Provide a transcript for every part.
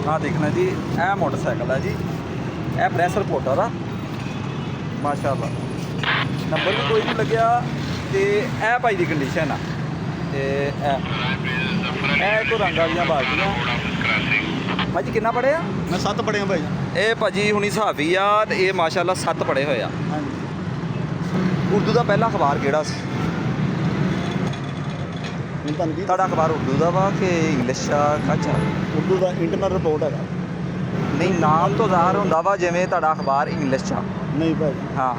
ਆ ਦੇਖਣਾ ਜੀ, ਇਹ ਮੋਟਰਸਾਈਕਲ ਹੈ ਜੀ, ਇਹ ਪ੍ਰੈਸ ਰਿਪੋਰਟਰ ਆ ਮਾਸ਼ਾਅੱਲਾ। ਨੰਬਰ ਵੀ ਕੋਈ ਨਹੀਂ ਲੱਗਿਆ ਤੇ ਇਹ ਭਾਈ ਦੀ ਕੰਡੀਸ਼ਨ ਆ। ਤੇ ਇਹ ਕੋ ਰੰਗ ਵਾਲੀਆਂ ਬਾਲਟੀਆਂ। ਭਾਜੀ ਕਿੰਨਾ ਪੜਿਆ? ਮੈਂ 7 ਪੜਿਆ ਭਾਈ। ਇਹ ਭਾਜੀ ਹੁਣੀ ਹਿਸਾਬੀ ਆ ਤੇ ਇਹ ਮਾਸ਼ਾਅੱਲਾ 7 ਪੜੇ ਹੋਏ ਆ। ਹਾਂਜੀ। ਉਰਦੂ ਦਾ ਪਹਿਲਾ ਅਖਬਾਰ ਕਿਹੜਾ ਸੀ ਤੁਹਾਡਾ? ਅਖਬਾਰ ਉਰਦੂ ਦਾ ਵਾ ਕਿ ਇੰਗਲਿਸ਼ ਆ? ਅੱਛਾ, ਉਰਦੂ ਦਾ ਇੰਟਰਨਲ ਰਿਪੋਰਟ ਹੈਗਾ। ਨਹੀਂ, ਨਾਮ ਤੋਂ ਜ਼ਾਹਰ ਹੁੰਦਾ ਵਾ ਜਿਵੇਂ ਤੁਹਾਡਾ ਅਖਬਾਰ ਇੰਗਲਿਸ਼ 'ਚ ਆ। ਨਹੀਂ ਭਾਈ, ਹਾਂ,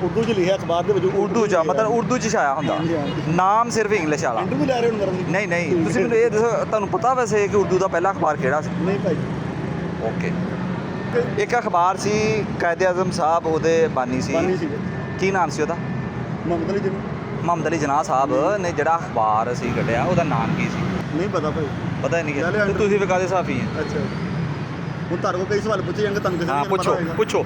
ਉਰਦੂ 'ਚ ਲਿਖਿਆ ਅਖਬਾਰ ਦੇ ਵਿੱਚ। ਉਰਦੂ 'ਚ ਆ, ਮਤਲਬ ਉਰਦੂ 'ਚ ਛਾਇਆ ਹੁੰਦਾ, ਹਾਂਜੀ, ਹਾਂਜੀ। ਨਾਮ ਸਿਰਫ ਇੰਗਲਿਸ਼ ਵਾਲਾ। ਇੰਟਰਵਿਊ ਲੈ ਰਹੇ ਹੋ ਕਰਨ ਦੀ? ਨਹੀਂ ਨਹੀਂ, ਤੁਸੀਂ ਮੈਨੂੰ ਇਹ ਦੱਸੋ, ਤੁਹਾਨੂੰ ਪਤਾ ਵੈਸੇ ਕਿ ਉਰਦੂ ਦਾ ਪਹਿਲਾ ਅਖਬਾਰ ਕਿਹੜਾ ਸੀ? ਨਹੀਂ ਭਾਈ। ਓਕੇ। ਇੱਕ ਅਖਬਾਰ ਸੀ ਕਾਇਦੇ ਆਜ਼ਮ ਸਾਹਿਬ, ਉਹਦੇ ਬਾਨੀ ਸੀ। ਬਾਨੀ ਸੀ ਕੀ ਨਾਮ ਸੀ ਉਹਦਾ? ਮੁਹੰਮਦ ਅਲੀ ਜੀ। ਮੁਹੰਮਦ ਅਲੀ ਜਨਾਹ ਸਾਹਿਬ ਨੇ ਜਿਹੜਾ ਅਖਬਾਰ ਸੀ ਕੱਢਿਆ, ਉਹਦਾ ਨਾਮ ਕੀ ਸੀ? ਨਹੀਂ ਪਤਾ ਭਾਈ। ਪਤਾ ਹੀ ਨਹੀਂ ਲੈ ਲਿਆ। ਕਿ ਤੁਸੀਂ ਵੀ ਕਾਹਦੇ ਸਾਫੀ ਹੈ? ਅੱਛਾ, ਹੁਣ ਤੁਹਾਡੇ ਕੋਲ ਕਈ ਸਵਾਲ ਪੁੱਛੇ ਜਾਣਗੇ, ਤੁਹਾਨੂੰ ਕਿਸੇ ਹਾਂ, ਨੂੰ ਪਤਾ ਪੁੱਛੋ ਹੋਏਗਾ। ਪੁੱਛੋ।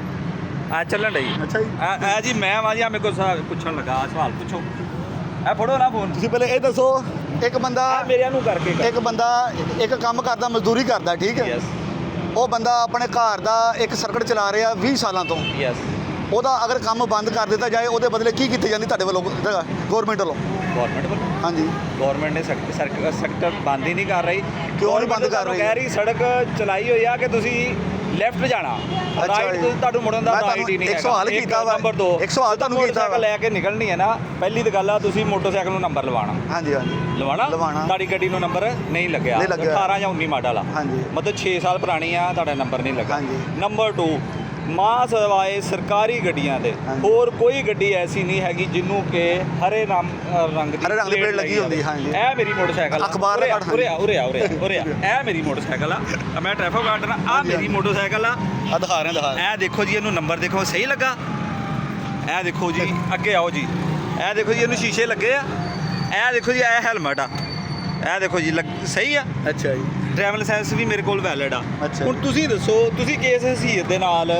ਆ ਚੱਲਣ ਡਈ। ਅੱਛਾ ਜੀ। ਆ ਜੀ ਮੈਂ ਆ ਜੀ, ਆ ਮੇਰੇ ਕੋਲ ਪੁੱਛਣ ਲੱਗਾ, ਸਵਾਲ ਪੁੱਛੋ। ਇਹ ਫੜੋ ਨਾ ਫੋਨ। ਤੁਸੀਂ ਪਹਿਲੇ ਇਹ ਦੱਸੋ, ਇੱਕ ਬੰਦਾ ਮੇਰਿਆਂ ਨੂੰ ਕਰਕੇ ਇੱਕ ਬੰਦਾ ਇੱਕ ਕੰਮ ਕਰਦਾ, ਮਜ਼ਦੂਰੀ ਕਰਦਾ, ਠੀਕ ਹੈ? ਯੈਸ ਉਹ ਬੰਦਾ ਆਪਣੇ ਘਰ ਦਾ ਇੱਕ ਸਰਕਟ ਚਲਾ ਰਿਹਾ 20 ਸਾਲਾਂ ਤੋਂ। ਯੈਸ। ਉਹਦਾ ਅਗਰ ਕੰਮ ਬੰਦ ਕਰ ਦਿੱਤਾ ਜਾਏ, ਉਹਦੇ ਬਦਲੇ ਕੀ ਕੀਤੀ ਜਾਂਦੀ ਤੁਹਾਡੇ ਵੱਲੋਂ, ਗਵਰਨਮੈਂਟ ਵੱਲੋਂ? ਗਵਰਨਮੈਂਟ ਵੱਲੋਂ? ਹਾਂਜੀ। ਗਵਰਨਮੈਂਟ ਨੇ ਸੈਕਟਰ ਬੰਦ ਹੀ ਨਹੀਂ ਕਰ ਰਹੀ। ਕਿਉਂ ਨਹੀਂ ਬੰਦ ਕਰ ਰਹੀ? ਕਹਿ ਰਹੀ ਸੜਕ ਚਲਾਈ ਹੋਈ ਆ ਕਿ ਤੁਸੀਂ ਲੈਫਟ ਜਾਣਾ, ਰਾਈਟ ਜੀ। ਤੁਹਾਨੂੰ ਮੁੜਨ ਦਾ ਰਾਈਟ ਹੀ ਨਹੀਂ ਇੱਕ ਸਵਾਲ ਕੀਤਾ ਵਾ। ਨੰਬਰ 2, ਇੱਕ ਸਵਾਲ ਤੁਹਾਨੂੰ ਕੀਤਾ ਵਾ। ਮੋਟਰਸਾਈਕਲ ਲੈ ਕੇ ਨਿਕਲਣੀ ਹੈ ਨਾ, ਪਹਿਲੀ ਤਾਂ ਗੱਲ ਆ ਤੁਸੀਂ ਮੋਟਰਸਾਈਕਲ ਨੂੰ ਨੰਬਰ ਲਵਾਉਣਾ। ਹਾਂਜੀ ਹਾਂਜੀ। ਲਵਾਉਣਾ। ਲਵਾਉਣਾ। ਤੁਹਾਡੀ ਗੱਡੀ ਨੂੰ ਨੰਬਰ ਨਹੀਂ ਲੱਗਿਆ, ਨਹੀਂ ਲੱਗਿਆ। 18 ਜਾਂ 19 ਮਾਡਲ ਆ, ਹਾਂਜੀ। ਮਤਲਬ 6 ਸਾਲ ਪੁਰਾਣੀ ਆ, ਤੁਹਾਡਾ ਨੰਬਰ ਨਹੀਂ ਲੱਗਾ। ਹਾਂਜੀ। ਨੰਬਰ 2, ਮਾਂ ਸਵਾਏ ਸਰਕਾਰੀ ਗੱਡੀਆਂ ਦੇ ਹੋਰ ਕੋਈ ਗੱਡੀ ਐਸੀ ਨਹੀਂ ਹੈਗੀ ਜਿਹਨੂੰ ਕਿ ਹਰੇ ਰੰਗ ਦੀ ਪਲੇਟ ਲੱਗੀ ਹੁੰਦੀ। ਹਾਂਜੀ। ਇਹ ਮੇਰੀ ਮੋਟਰਸਾਈਕਲ ਅਖਬਾਰ ਦਾ ਉਰੇ ਆ ਇਹ ਮੇਰੀ ਮੋਟਰਸਾਈਕਲ ਆ, ਮੈਂ ਟ੍ਰੈਫਿਕ ਗਾਰਡ ਆ, ਆ ਮੇਰੀ ਮੋਟਰਸਾਈਕਲ ਆ। ਦਿਖਾ ਰਹੇ ਇਹ ਦੇਖੋ ਜੀ, ਇਹਨੂੰ ਨੰਬਰ ਦੇਖੋ, ਸਹੀ ਲੱਗਾ? ਇਹ ਦੇਖੋ ਜੀ, ਅੱਗੇ ਆਓ ਜੀ, ਇਹ ਦੇਖੋ ਜੀ, ਇਹਨੂੰ ਸ਼ੀਸ਼ੇ ਲੱਗੇ ਆ। ਇਹ ਦੇਖੋ ਜੀ, ਇਹ ਹੈਲਮਟ ਆ। ਇਹ ਦੇਖੋ ਜੀ, ਸਹੀ ਆ। ਅੱਛਾ ਜੀ। ਡਰਾਈਵਿੰਗ ਲਾਇਸੈਂਸ ਵੀ ਮੇਰੇ ਕੋਲ ਵੈਲਿਡ ਆ। ਅੱਛਾ। ਹੁਣ ਤੁਸੀਂ ਦੱਸੋ, ਤੁਸੀਂ ਕਿਸ ਹਸੀਅਤ ਦੇ ਨਾਲ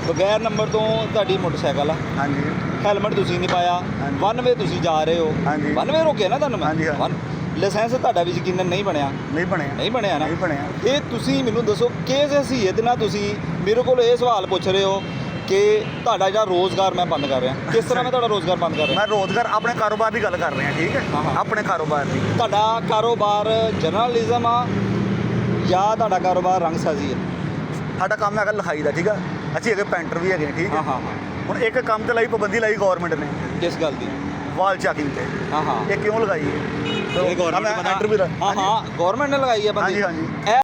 ਬਗੈਰ ਨੰਬਰ ਤੋਂ ਤੁਹਾਡੀ ਮੋਟਰਸਾਈਕਲ ਆ, ਹਾਂਜੀ। ਹੈਲਮਟ ਤੁਸੀਂ ਨਹੀਂ ਪਾਇਆ, ਹਾਂਜੀ। 1 ਵੇ ਤੁਸੀਂ ਜਾ ਰਹੇ ਹੋ, ਹਾਂਜੀ। 1 ਵੇ ਰੋਕਿਆ ਨਾ ਤੁਹਾਨੂੰ ਮੈਂ। ਹਾਂਜੀ, ਹਾਂ। ਲਾਇਸੈਂਸ ਤੁਹਾਡਾ ਵੀ ਯਕੀਨਨ ਨਹੀਂ ਬਣਿਆ। ਨਹੀਂ ਬਣਿਆ। ਨਹੀਂ ਬਣਿਆ ਨਾ? ਨਹੀਂ ਬਣਿਆ। ਇਹ ਤੁਸੀਂ ਮੈਨੂੰ ਦੱਸੋ, ਕਿਸ ਹਸੀਅਤ ਨਾਲ ਤੁਸੀਂ ਮੇਰੇ ਕੋਲ ਇਹ ਸਵਾਲ ਪੁੱਛ ਰਹੇ ਹੋ ਕਿ ਤੁਹਾਡਾ ਜਿਹੜਾ ਰੋਜ਼ਗਾਰ ਮੈਂ ਬੰਦ ਕਰ ਰਿਹਾ? ਕਿਸ ਤਰ੍ਹਾਂ ਮੈਂ ਤੁਹਾਡਾ ਰੋਜ਼ਗਾਰ ਬੰਦ ਕਰ ਰਿਹਾ? ਮੈਂ ਰੋਜ਼ਗਾਰ ਆਪਣੇ ਕਾਰੋਬਾਰ ਦੀ ਗੱਲ ਕਰ ਰਿਹਾ, ਠੀਕ ਹੈ? ਹਾਂ, ਹਾਂ। ਆਪਣੇ ਕਾਰੋਬਾਰ ਦੀ। ਤੁਹਾਡਾ ਕਾਰੋਬਾਰ ਜਰਨਲਿਜ਼ਮ ਆ ਜਾਂ ਤੁਹਾਡਾ ਕਾਰੋਬਾਰ ਰੰਗਸਾਜ਼ੀ ਹੈ? ਸਾਡਾ ਕੰਮ ਹੈਗਾ ਲਿਖਾਈ ਦਾ, ਠੀਕ ਹੈ? ਅਸੀਂ ਹੈਗੇ ਪੈਂਟਰ ਵੀ ਹੈਗੇ, ਠੀਕ ਹੈ? ਹਾਂ ਹਾਂ ਹਾਂ। ਹੁਣ ਇੱਕ ਕੰਮ ਤੇ ਲਾਈ ਪਾਬੰਦੀ ਲਾਈ ਗਵਰਨਮੈਂਟ ਨੇ, ਕਿਸ ਗੱਲ ਦੀ? ਵਾਲ ਚੈਕਿੰਗ ਤੇ। ਹਾਂ ਹਾਂ। ਇਹ ਕਿਉਂ ਲਗਾਈ ਹੈ? ਇਹ ਗਵਰਨਮੈਂਟ ਇੰਟਰਵਿਊ ਹਾਂ ਹਾਂ, ਗਵਰਨਮੈਂਟ ਨੇ ਲਗਾਈ ਹੈ ਬੰਦੀ। ਹਾਂਜੀ ਹਾਂਜੀ।